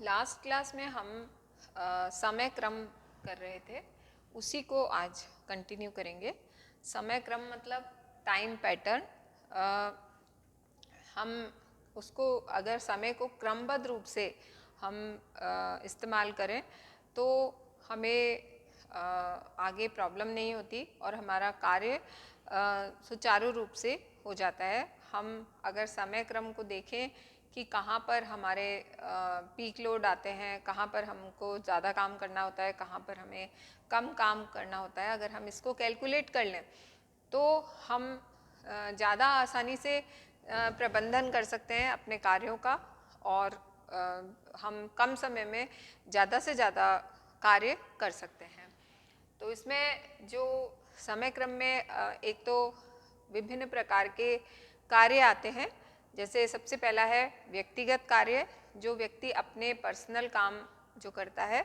Last class में हम समय क्रम कर रहे थे, उसी को आज कंटिन्यू करेंगे। समय क्रम मतलब टाइम पैटर्न। हम उसको अगर समय को क्रमबद्ध रूप से हम इस्तेमाल करें तो हमें आगे प्रॉब्लम नहीं होती और हमारा कार्य सुचारू रूप से हो जाता है। हम अगर समय क्रम को देखें कि कहाँ पर हमारे पीक लोड आते हैं, कहाँ पर हमको ज़्यादा काम करना होता है, कहाँ पर हमें कम काम करना होता है, अगर हम इसको कैलकुलेट कर लें तो हम ज़्यादा आसानी से प्रबंधन कर सकते हैं अपने कार्यों का और हम कम समय में ज़्यादा से ज़्यादा कार्य कर सकते हैं। तो इसमें जो समय क्रम में एक तो विभिन्न प्रकार के कार्य आते हैं। जैसे सबसे पहला है व्यक्तिगत कार्य, जो व्यक्ति अपने पर्सनल काम जो करता है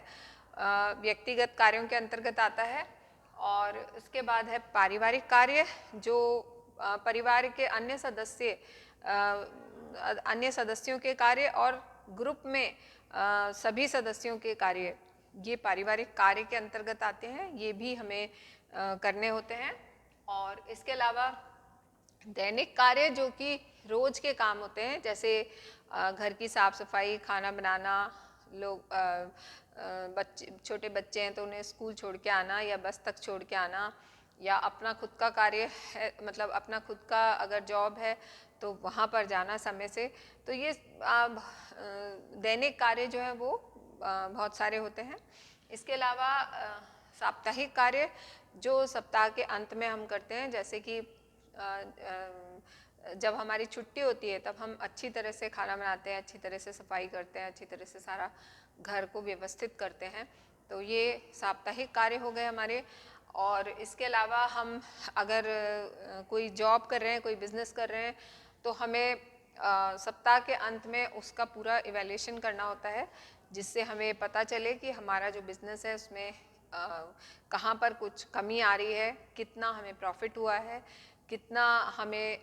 व्यक्तिगत कार्यों के अंतर्गत आता है। और उसके बाद है पारिवारिक कार्य, जो परिवार के अन्य सदस्यों के कार्य और ग्रुप में सभी सदस्यों के कार्य, ये पारिवारिक कार्य के अंतर्गत आते हैं, ये भी हमें करने होते हैं। और इसके अलावा दैनिक कार्य जो कि रोज के काम होते हैं, जैसे घर की साफ सफाई, खाना बनाना, लोग बच्चे छोटे बच्चे हैं तो उन्हें स्कूल छोड़ के आना या बस तक छोड़ के आना, या अपना खुद का कार्य है, मतलब अपना खुद का अगर जॉब है तो वहाँ पर जाना समय से। तो ये दैनिक कार्य जो है वो बहुत सारे होते हैं। इसके अलावा साप्ताहिक कार्य जो सप्ताह के अंत में हम करते हैं, जैसे कि जब हमारी छुट्टी होती है तब हम अच्छी तरह से खाना बनाते हैं, अच्छी तरह से सफाई करते हैं, अच्छी तरह से सारा घर को व्यवस्थित करते हैं। तो ये साप्ताहिक कार्य हो गए हमारे। और इसके अलावा हम अगर कोई जॉब कर रहे हैं, कोई बिजनेस कर रहे हैं, तो हमें सप्ताह के अंत में उसका पूरा इवैल्यूएशन करना होता है, जिससे हमें पता चले कि हमारा जो बिजनेस है उसमें कहाँ पर कुछ कमी आ रही है, कितना हमें प्रॉफिट हुआ है, कितना हमें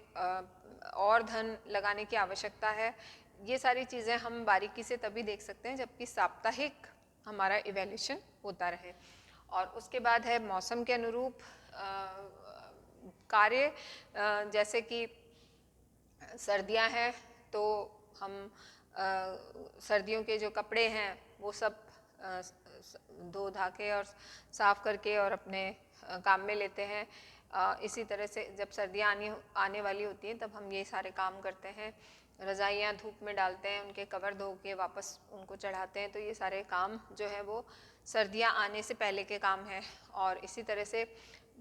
और धन लगाने की आवश्यकता है। ये सारी चीज़ें हम बारीकी से तभी देख सकते हैं जबकि साप्ताहिक हमारा इवैल्यूएशन होता रहे। और उसके बाद है मौसम के अनुरूप कार्य, जैसे कि सर्दियां हैं तो हम सर्दियों के जो कपड़े हैं वो सब धो धा के और साफ करके और अपने काम में लेते हैं। इसी तरह से जब सर्दियाँ आने वाली होती हैं तब हम ये सारे काम करते हैं। रज़ाइयाँ धूप में डालते हैं, उनके कवर धो के वापस उनको चढ़ाते हैं। तो ये सारे काम जो है वो सर्दियाँ आने से पहले के काम हैं। और इसी तरह से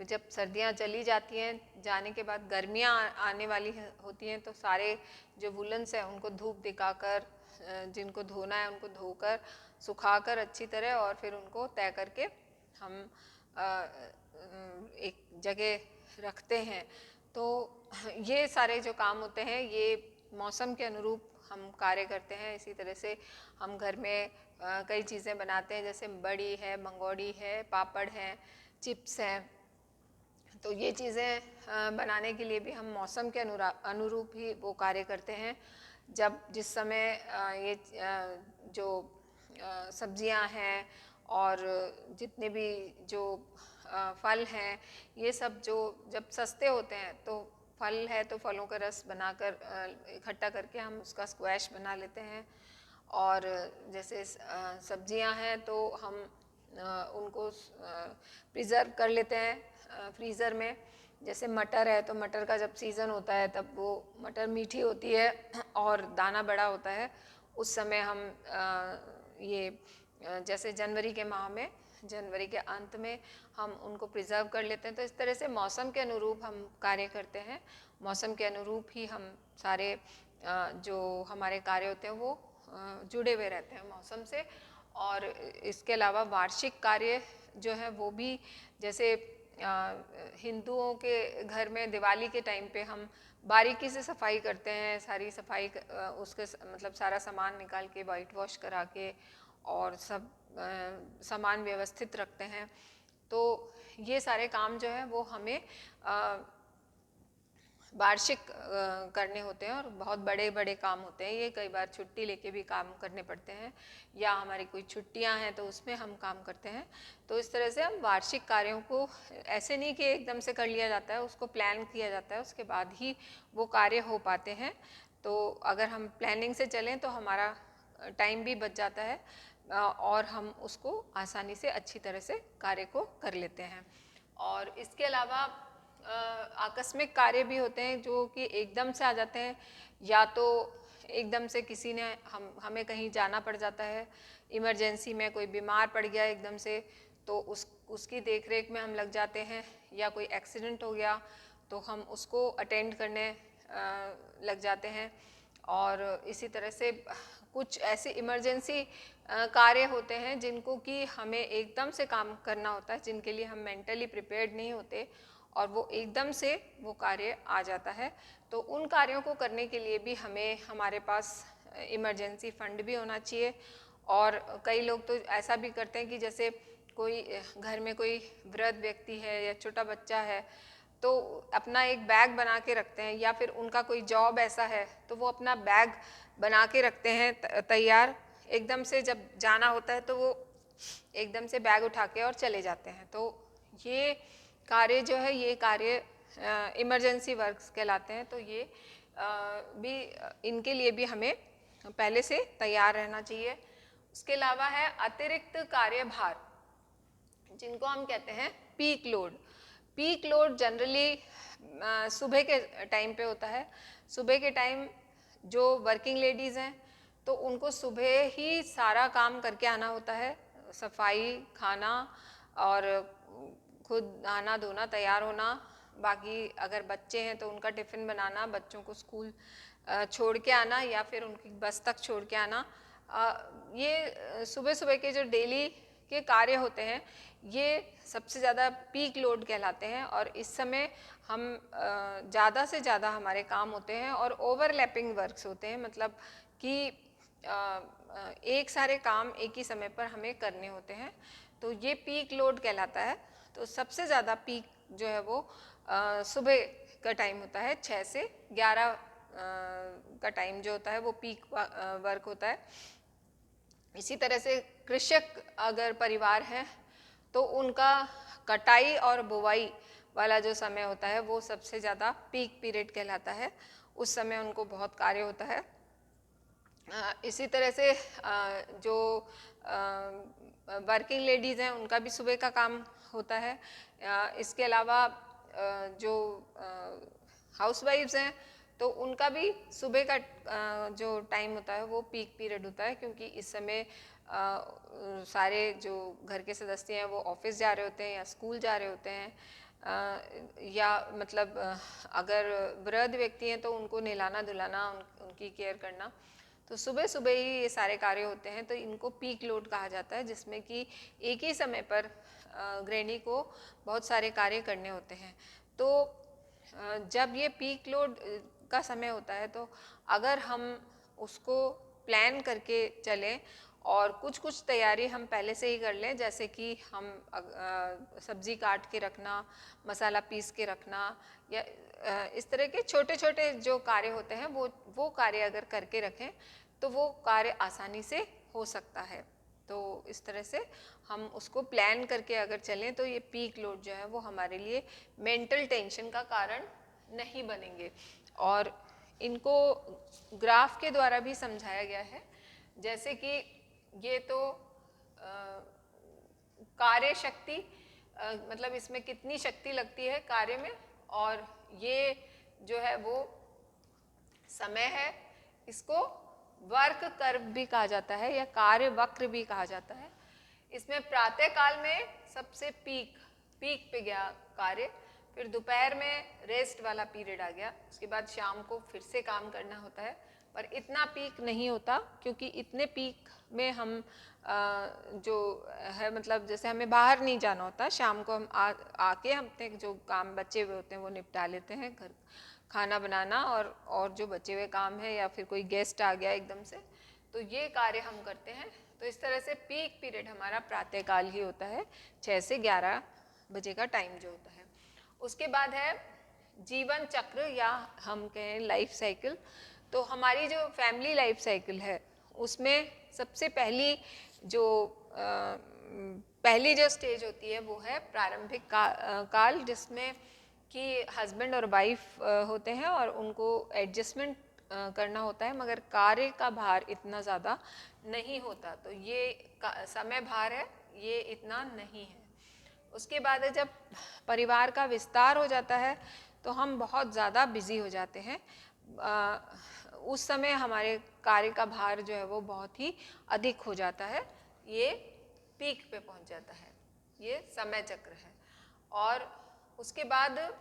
जब सर्दियाँ चली जाती हैं, जाने के बाद गर्मियाँ आने वाली होती हैं, तो सारे जो वुलन्स हैं उनको धूप दिखाकर, जिनको धोना है उनको धोकर सुखाकर अच्छी तरह और फिर उनको तय करके हम एक जगह रखते हैं। तो ये सारे जो काम होते हैं ये मौसम के अनुरूप हम कार्य करते हैं। इसी तरह से हम घर में कई चीज़ें बनाते हैं, जैसे बड़ी है, मंगोड़ी है, पापड़ हैं, चिप्स हैं। तो ये चीज़ें बनाने के लिए भी हम मौसम के अनुरूप ही वो कार्य करते हैं। जब जिस समय ये जो सब्जियां हैं और जितने भी जो फल हैं, ये सब जो जब सस्ते होते हैं तो फल है तो फलों का रस बनाकर इकट्ठा करके हम उसका स्क्वैश बना लेते हैं। और जैसे सब्जियां हैं तो हम उनको प्रिज़र्व कर लेते हैं फ्रीज़र में। जैसे मटर है तो मटर का जब सीज़न होता है तब वो मटर मीठी होती है और दाना बड़ा होता है, उस समय हम ये जैसे जनवरी के माह में, जनवरी के अंत में हम उनको प्रिज़र्व कर लेते हैं। तो इस तरह से मौसम के अनुरूप हम कार्य करते हैं। मौसम के अनुरूप ही हम सारे जो हमारे कार्य होते हैं वो जुड़े हुए रहते हैं मौसम से। और इसके अलावा वार्षिक कार्य जो है वो भी, जैसे हिंदुओं के घर में दिवाली के टाइम पे हम बारीकी से सफाई करते हैं, सारी सफाई उसके मतलब सारा सामान निकाल के वाइट वॉश करा के और सब सामान व्यवस्थित रखते हैं। तो ये सारे काम जो है वो हमें वार्षिक करने होते हैं और बहुत बड़े बड़े काम होते हैं, ये कई बार छुट्टी लेके भी काम करने पड़ते हैं या हमारी कोई छुट्टियां हैं तो उसमें हम काम करते हैं। तो इस तरह से हम वार्षिक कार्यों को ऐसे नहीं कि एकदम से कर लिया जाता है, उसको प्लान किया जाता है, उसके बाद ही वो कार्य हो पाते हैं। तो अगर हम प्लानिंग से चलें तो हमारा टाइम भी बच जाता है और हम उसको आसानी से अच्छी तरह से कार्य को कर लेते हैं। और इसके अलावा आकस्मिक कार्य भी होते हैं जो कि एकदम से आ जाते हैं, या तो एकदम से किसी ने हमें कहीं जाना पड़ जाता है, इमरजेंसी में कोई बीमार पड़ गया एकदम से, तो उसकी देख रेख में हम लग जाते हैं, या कोई एक्सीडेंट हो गया तो हम उसको अटेंड करने लग जाते हैं। और इसी तरह से कुछ ऐसे इमरजेंसी कार्य होते हैं जिनको कि हमें एकदम से काम करना होता है, जिनके लिए हम मेंटली प्रिपेयर्ड नहीं होते और वो एकदम से वो कार्य आ जाता है। तो उन कार्यों को करने के लिए भी हमें हमारे पास इमरजेंसी फंड भी होना चाहिए। और कई लोग तो ऐसा भी करते हैं कि जैसे कोई घर में कोई वृद्ध व्यक्ति है या छोटा बच्चा है तो अपना एक बैग बना के रखते हैं, या फिर उनका कोई जॉब ऐसा है तो वो अपना बैग बना के रखते हैं तैयार, एकदम से जब जाना होता है तो वो एकदम से बैग उठा के और चले जाते हैं। तो ये कार्य जो है, ये कार्य इमरजेंसी वर्क्स कहलाते हैं। तो ये भी इनके लिए भी हमें पहले से तैयार रहना चाहिए। उसके अलावा है अतिरिक्त कार्यभार, जिनको हम कहते हैं peak load. Peak load generally सुबह के टाइम पे होता है। सुबह के टाइम जो वर्किंग लेडीज़ हैं तो उनको सुबह ही सारा काम करके आना होता है, सफाई, खाना और खुद नहाना धोना, तैयार होना। बाकी अगर बच्चे हैं तो उनका टिफ़िन बनाना, बच्चों को स्कूल छोड़ के आना या फिर उनकी बस तक छोड़ के आना। ये सुबह सुबह के जो डेली के कार्य होते हैं ये सबसे ज़्यादा पीक लोड कहलाते हैं। और इस समय हम ज़्यादा से ज़्यादा हमारे काम होते हैं और ओवरलैपिंग वर्क्स होते हैं, मतलब कि एक सारे काम एक ही समय पर हमें करने होते हैं। तो ये पीक लोड कहलाता है। तो सबसे ज़्यादा पीक जो है वो सुबह का टाइम होता है, 6 से 11 का टाइम जो होता है वो पीक वर्क होता है। इसी तरह से कृषक अगर परिवार है तो उनका कटाई और बुवाई वाला जो समय होता है वो सबसे ज़्यादा पीक पीरियड कहलाता है। उस समय उनको बहुत कार्य होता है। इसी तरह से जो वर्किंग लेडीज़ हैं उनका भी सुबह का काम होता है। इसके अलावा जो हाउसवाइफ्स हैं तो उनका भी सुबह का जो टाइम होता है वो पीक पीरियड होता है, क्योंकि इस समय सारे जो घर के सदस्य हैं वो ऑफिस जा रहे होते हैं या स्कूल जा रहे होते हैं, या मतलब अगर वृद्ध व्यक्ति हैं तो उनको नहलाना धुलाना, उनकी केयर करना। तो सुबह सुबह ही ये सारे कार्य होते हैं। तो इनको पीक लोड कहा जाता है, जिसमें कि एक ही समय पर गृहिणी को बहुत सारे कार्य करने होते हैं। तो जब ये पीक लोड का समय होता है तो अगर हम उसको प्लान करके चलें और कुछ कुछ तैयारी हम पहले से ही कर लें, जैसे कि हम सब्जी काट के रखना, मसाला पीस के रखना, या इस तरह के छोटे छोटे जो कार्य होते हैं वो कार्य अगर करके रखें तो वो कार्य आसानी से हो सकता है। तो इस तरह से हम उसको प्लान करके अगर चलें तो ये पीक लोड जो है वो हमारे लिए मेंटल टेंशन का कारण नहीं बनेंगे। और इनको ग्राफ के द्वारा भी समझाया गया है, जैसे कि ये तो कार्य शक्ति, मतलब इसमें कितनी शक्ति लगती है कार्य में, और ये जो है वो समय है। इसको वर्क कर्व भी कहा जाता है या कार्य वक्र भी कहा जाता है। इसमें प्रातः काल में सबसे पीक पे गया कार्य, फिर दोपहर में रेस्ट वाला पीरियड आ गया, उसके बाद शाम को फिर से काम करना होता है, पर इतना पीक नहीं होता, क्योंकि इतने पीक में हम जो है मतलब जैसे हमें बाहर नहीं जाना होता, शाम को हम आके अपने जो काम बचे हुए होते हैं वो निपटा लेते हैं, घर खाना बनाना और जो बचे हुए काम है, या फिर कोई गेस्ट आ गया एकदम से, तो ये कार्य हम करते हैं। तो इस तरह से पीक पीरियड हमारा प्रातःकाल ही होता है, 6 से 11 बजे का टाइम जो होता है। उसके बाद है जीवन चक्र या हम कहें लाइफ साइकिल, तो हमारी जो फैमिली लाइफ साइकिल है उसमें सबसे पहली जो स्टेज होती है वो है प्रारंभिक काल, जिसमें कि हस्बैंड और वाइफ होते हैं और उनको एडजस्टमेंट करना होता है, मगर कार्य का भार इतना ज़्यादा नहीं होता, तो ये समय भार है ये इतना नहीं है। उसके बाद जब परिवार का विस्तार हो जाता है तो हम बहुत ज़्यादा बिजी हो जाते हैं। उस समय हमारे कार्य का भार जो है वो बहुत ही अधिक हो जाता है, ये पीक पे पहुंच जाता है, ये समय चक्र है। और उसके बाद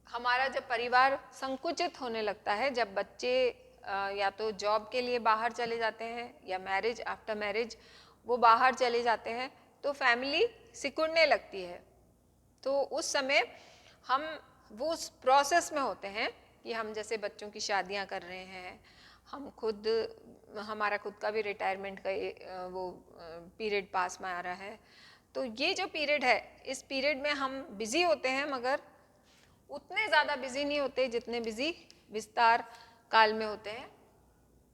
हमारा जब परिवार संकुचित होने लगता है, जब बच्चे या तो जॉब के लिए बाहर चले जाते हैं या मैरिज, आफ्टर मैरिज वो बाहर चले जाते हैं, तो फैमिली सिकुड़ने लगती है। तो उस समय हम वो उस प्रोसेस में होते हैं कि हम जैसे बच्चों की शादियां कर रहे हैं, हम खुद, हमारा खुद का भी रिटायरमेंट का वो पीरियड पास में आ रहा है। तो ये जो पीरियड है, इस पीरियड में हम बिजी होते हैं, मगर उतने ज़्यादा बिजी नहीं होते जितने बिजी विस्तार काल में होते हैं।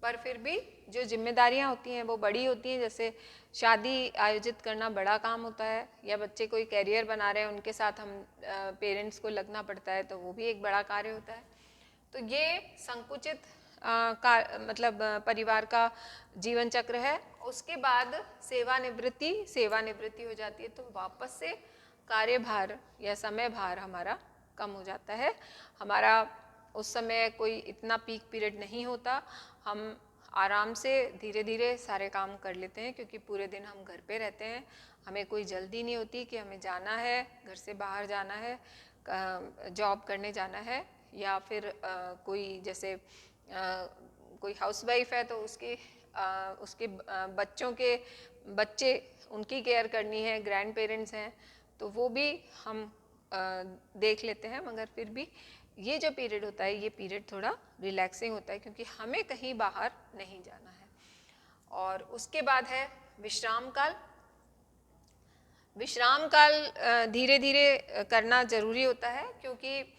पर फिर भी जो जिम्मेदारियां होती हैं वो बड़ी होती हैं, जैसे शादी आयोजित करना बड़ा काम होता है, या बच्चे कोई कैरियर बना रहे हैं उनके साथ हम पेरेंट्स को लगना पड़ता है, तो वो भी एक बड़ा कार्य होता है। तो ये संकुचित मतलब परिवार का जीवन चक्र है। उसके बाद सेवानिवृत्ति हो जाती है, तो वापस से कार्यभार या समय भार हमारा कम हो जाता है। हमारा उस समय कोई इतना पीक पीरियड नहीं होता, हम आराम से धीरे धीरे सारे काम कर लेते हैं, क्योंकि पूरे दिन हम घर पे रहते हैं, हमें कोई जल्दी नहीं होती कि हमें जाना है, घर से बाहर जाना है, जॉब करने जाना है, या फिर कोई जैसे कोई हाउसवाइफ है तो उसके बच्चे उनकी केयर करनी है, ग्रैंड पेरेंट्स हैं तो वो भी हम देख लेते हैं। मगर फिर भी ये जो पीरियड होता है, ये पीरियड थोड़ा रिलैक्सिंग होता है, क्योंकि हमें कहीं बाहर नहीं जाना है। और उसके बाद है विश्राम काल। विश्राम काल धीरे धीरे करना ज़रूरी होता है, क्योंकि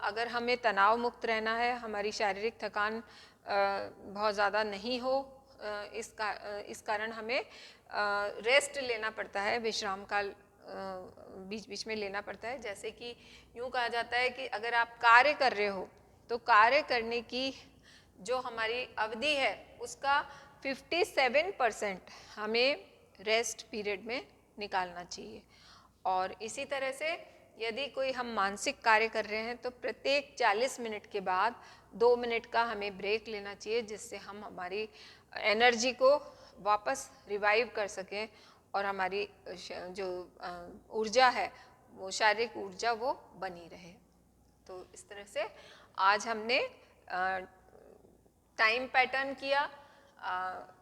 अगर हमें तनाव मुक्त रहना है, हमारी शारीरिक थकान बहुत ज़्यादा नहीं हो, इस कारण हमें रेस्ट लेना पड़ता है, विश्राम काल बीच बीच में लेना पड़ता है। जैसे कि यूँ कहा जाता है कि अगर आप कार्य कर रहे हो तो कार्य करने की जो हमारी अवधि है उसका 57% हमें रेस्ट पीरियड में निकालना चाहिए। और इसी तरह से यदि कोई हम मानसिक कार्य कर रहे हैं तो प्रत्येक 40 मिनट के बाद 2 मिनट का हमें ब्रेक लेना चाहिए, जिससे हम हमारी एनर्जी को वापस रिवाइव कर सकें और हमारी जो ऊर्जा है, वो शारीरिक ऊर्जा वो बनी रहे। तो इस तरह से आज हमने टाइम पैटर्न किया,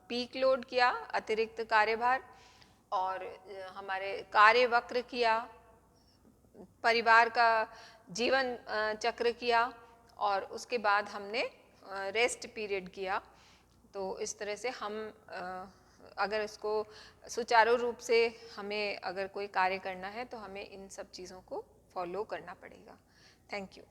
पीक लोड किया, अतिरिक्त कार्यभार, और हमारे कार्य वक्र किया, परिवार का जीवन चक्र किया, और उसके बाद हमने रेस्ट पीरियड किया। तो इस तरह से हम अगर इसको सुचारू रूप से हमें अगर कोई कार्य करना है तो हमें इन सब चीज़ों को फॉलो करना पड़ेगा। Thank you.